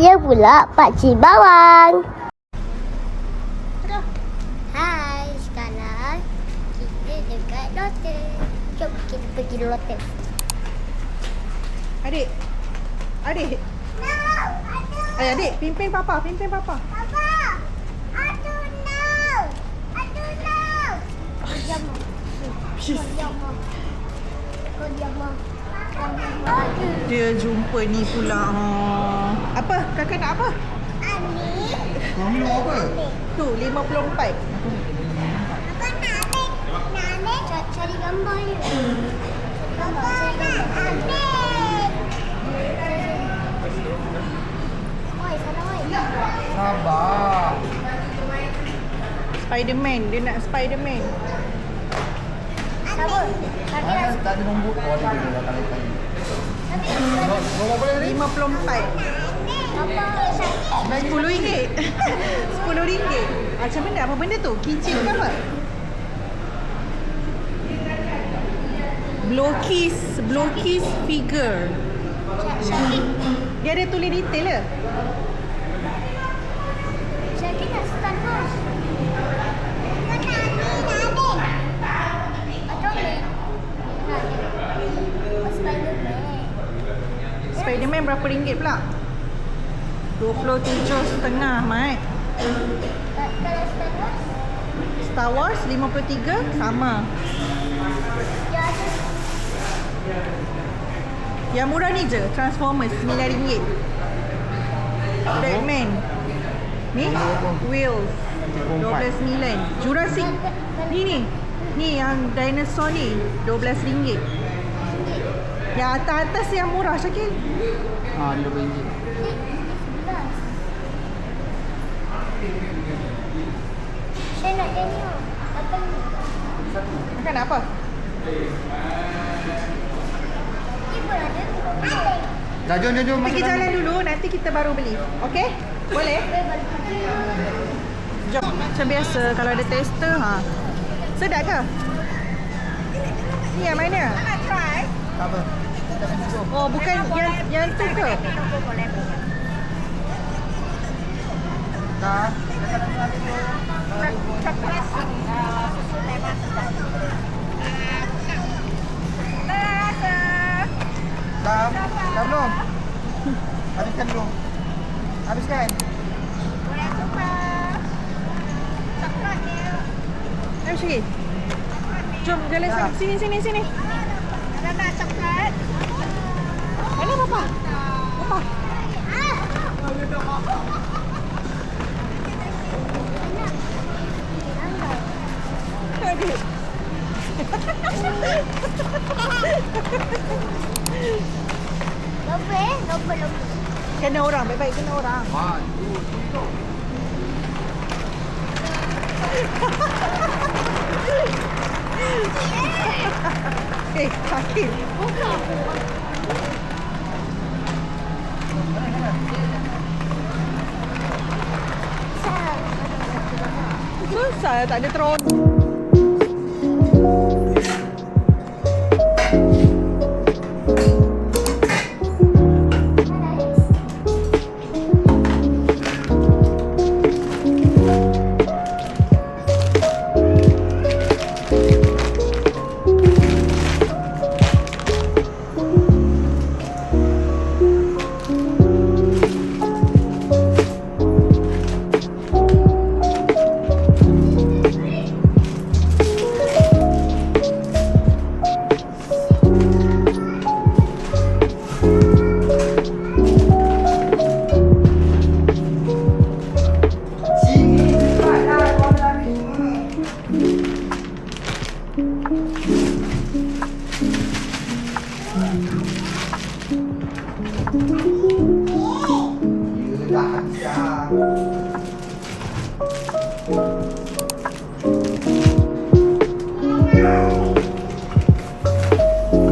Saya pula Pakcik Bawang. Hai, sekarang kita dekat Lotus. Jom kita pergi Lotus. Adik. Adik. No, Adik, pimpin papa, Papa, aduh no. Kau diam. Kau diam. Dia jumpa ni pula. Apa? Kakak nak apa? Ani. Kamu nak apa? Tu, 54. Apa nak ambil? Cari gambar je. Papa nak ambil. Oi, sana oi. Sabar. Spiderman, dia nak Spiderman. Sabar. Tapi Mana tak ada nombor? Oh, ada dia dah kali tadi. Berapa boleh ni? 54. apa? RM10. RM10. Macam benda? Apa benda tu? Keychain ke apa? Blowkiss figure. Syakir. Dia ada tulis detail ke? Syakir nak Star Wars. Kan nak ambil. Atau ni? Spiderman. Spiderman berapa ringgit pula? 27.5, Mat. Kalau Star Wars, Star Wars 53 sama. dia ada Yang murah ni je, Transformers RM9. Batman. Ni Wheels 12.9. Jurassic ni. Ni yang dinosaur ni RM12. Yang atas-atas yang murah, Syakil. Ah, RM12. Saya nak tengok. Apa ni? Makan apa? Ni pun ada. Dah, jom. Pergi jalan dulu, nanti kita baru beli. Okey? Boleh? Jom. Macam biasa, kalau ada tester, sedap ke? Ni yang mana? Tak apa. Oh, bukan yang tu ke? Dah. Dah belum? Habiskan dulu. Habiskan. Ayo Syakil. Jom jalan sini. Ada coklat. Mana papa? Papa. Adik. Lomba. Kena orang, baik-baik kena orang. 1, 2, 3. Syakil. Susah tak ada terus.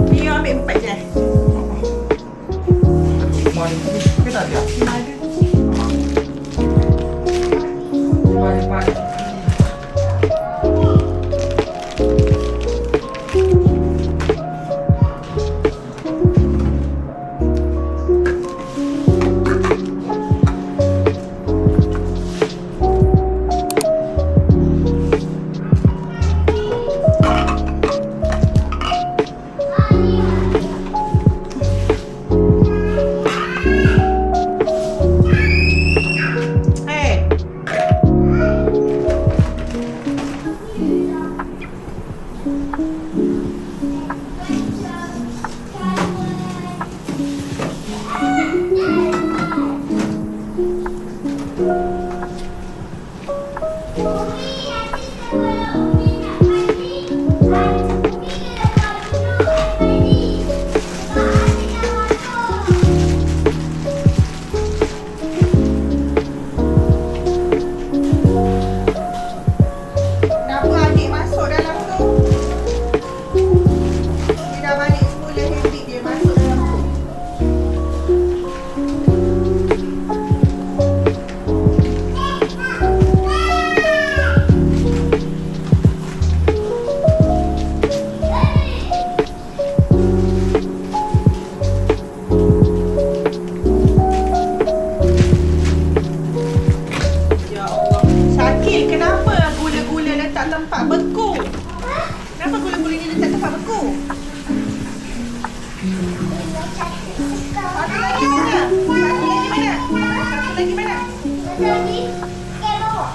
Ni ambil 4 je. Kita dia. Ada. Cepat. Satu lagi mana? Satu lagi mana? Satu lagi mana? Lagi. Ke bawah.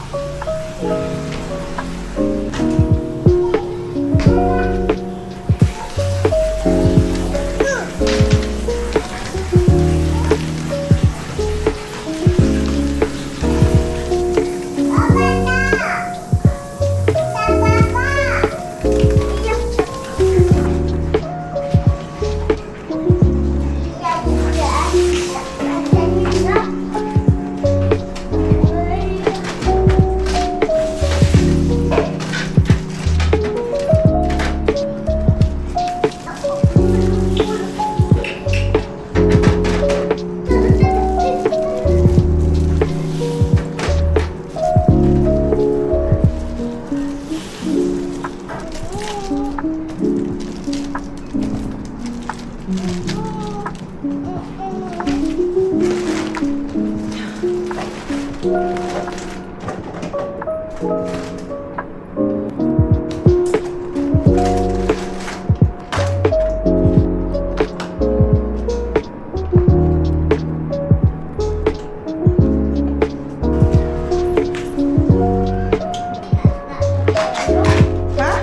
Hah?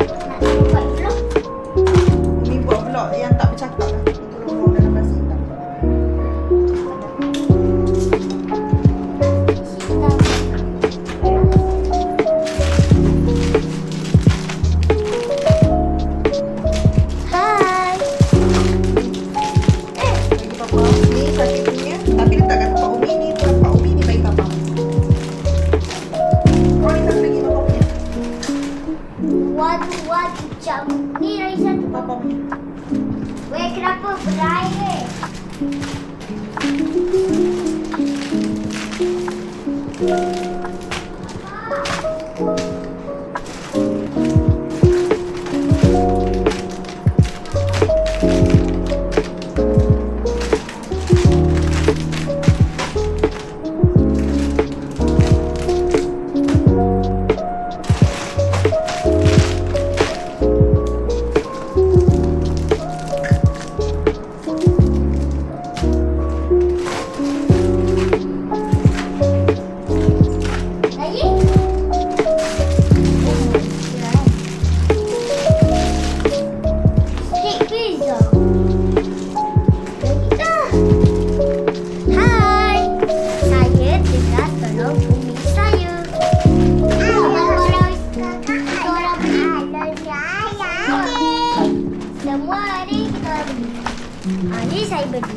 Umi buat vlog yang tak bercakap lah. Tolong dalam bahasa Indah. Hai. Bagi papa. Ni sakit punya. Tapi letak kat tempat Umi ni. Tempat Umi ni bagi papa. Kau ni satu lagi papa punya. Waduh, jam. Ni Raisa tu. Papa punya. Weh, kenapa berair? Lagi? Steak pizza. Lagi dah. Hai. Saya tengah tolong bumi saya. Korang beli. Semua hari kita beli. Hari saya beli.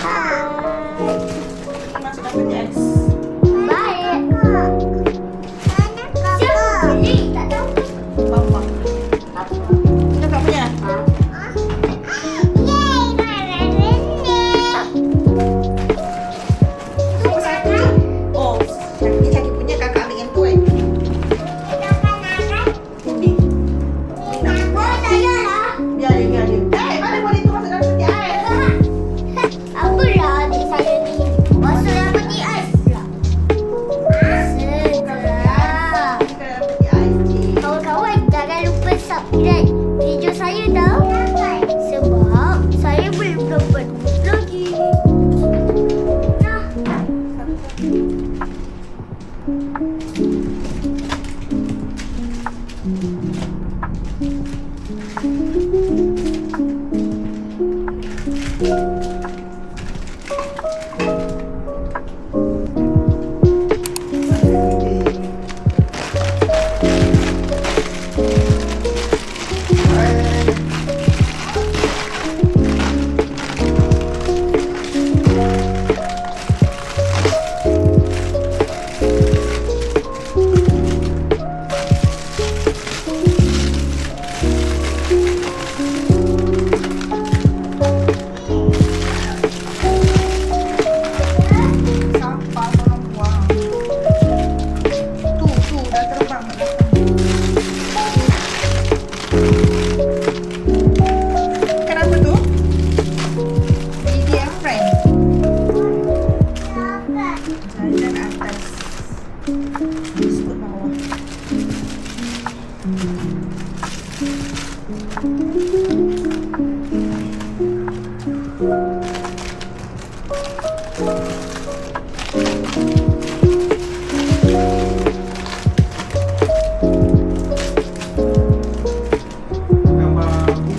Hai. Masuk dalam PTX. Baik. Siapa beli? Tak tahu. Papa. Ini kakak punya. Apa satu? Oh, ni Syakir punya, kakak ambil yang tu Ini. Biar dia. Mana boleh tu masuk dalam peti ais? Apalah adik saya ni? Masuk dalam peti ais pula. Setelah. Ini ke dalam peti ais ni. Kawan-kawan jangan lupa subscribe video saya tau. Sebab saya belum dapat lagi. Nah. Sampah tolong buang. Tu dah terbang kat belakang. Kenapa tu? Baby and friend. Jalan atas. Biskut bawah. Gambar bunga.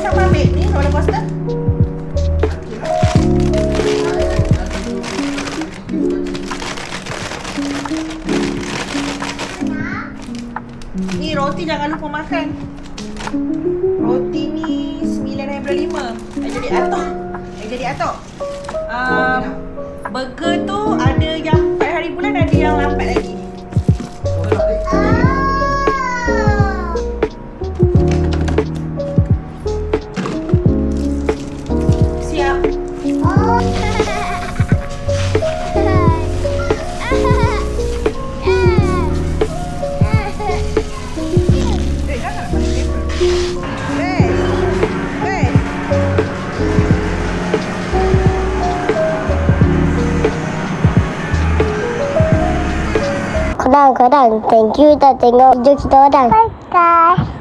Siapa ambil ni roller coaster? Ni roti jangan lupa makan. Roti ni 9.5. Jadi atok. Jadi atok. Burger tu ada yang 4 hari bulan, ada yang lambat lagi. Siap. Jangan nak pakai paper. Korang, thank you dah tengok video kita orang. Bye guys.